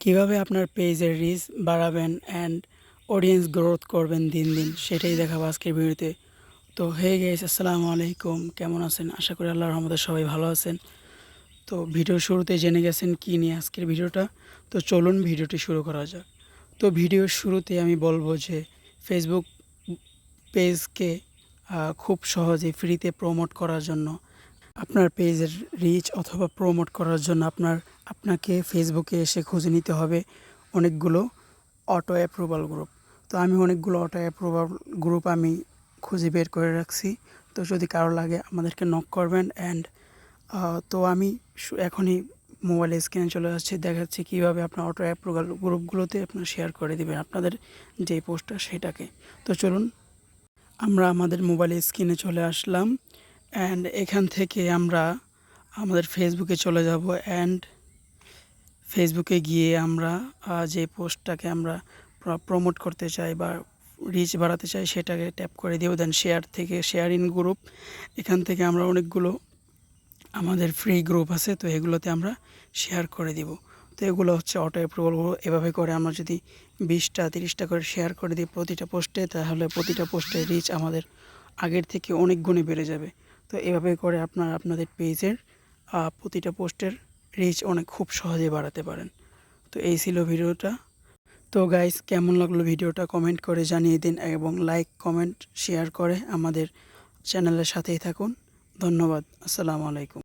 কিভাবে আপনার পেজের রিচ বাড়াবেন অ্যান্ড অডিয়েন্স গ্রোথ করবেন দিন দিন সেটাই দেখাবো আজকের ভিডিওতে। তো হে গাইস, আসসালামু আলাইকুম, কেমন আছেন? আশা করি আল্লাহর রহমতে সবাই ভালো আছেন। তো ভিডিওর শুরুতে জেনে গেছেন কী নিয়ে আজকের ভিডিওটা। তো চলুন ভিডিওটি শুরু করা যাক। তো ভিডিওর শুরুতে আমি বলবো যে ফেসবুক পেজকে খুব সহজে ফ্রিতে প্রমোট করার জন্য আপনার পেজের রিচ অথবা প্রমোট করার জন্য আপনাকে ফেসবুকে এসে খুঁজে নিতে হবে অনেকগুলো অটো অ্যাপ্রুভাল গ্রুপ। তো আমি অনেকগুলো অটো অ্যাপ্রুভাল গ্রুপ আমি খুঁজে বের করে রাখছি। তো যদি কারো লাগে আমাদেরকে নক করবেন। অ্যান্ড তো আমি এখনই মোবাইলে স্ক্রিনে চলে আসছে, দেখাচ্ছি কীভাবে আপনার অটো অ্যাপ্রুভাল গ্রুপগুলোতে আপনার শেয়ার করে দেবেন আপনাদের যে পোস্টটা সেটাকে। তো চলুন আমরা আমাদের মোবাইলে স্ক্রিনে চলে আসলাম। অ্যান্ড এখান থেকে আমরা আমাদের ফেসবুকে চলে যাব। অ্যান্ড ফেসবুকে গিয়ে আমরা যে পোস্টটাকে আমরা প্রমোট করতে চাই বা রিচ বাড়াতে চাই সেটাকে ট্যাপ করে দিব। দেন শেয়ার থেকে শেয়ার ইন গ্রুপ, এখান থেকে আমরা অনেকগুলো আমাদের ফ্রি গ্রুপ আছে, তো এগুলোতে আমরা শেয়ার করে দিব। তো এগুলো হচ্ছে অটো অ্যাপ্রুভাল গ্রুপ। এভাবে করে আমরা যদি 20টা 30টা করে শেয়ার করে দিই প্রতিটা পোস্টে, তাহলে প্রতিটা পোস্টের রিচ আমাদের আগের থেকে অনেক গুণে বেড়ে যাবে। তো এভাবে করে আপনাদের পেজের প্রতিটা পোস্টের রিচ খুব সহজে বাড়াতে পারেন। তো এই ছিল ভিডিওটা। তো গাইস, কেমন লাগলো ভিডিওটা কমেন্ট করে জানিয়ে দিন এবং লাইক কমেন্ট শেয়ার করে আমাদের চ্যানেলের সাথেই থাকুন। ধন্যবাদ। আসসালামু আলাইকুম।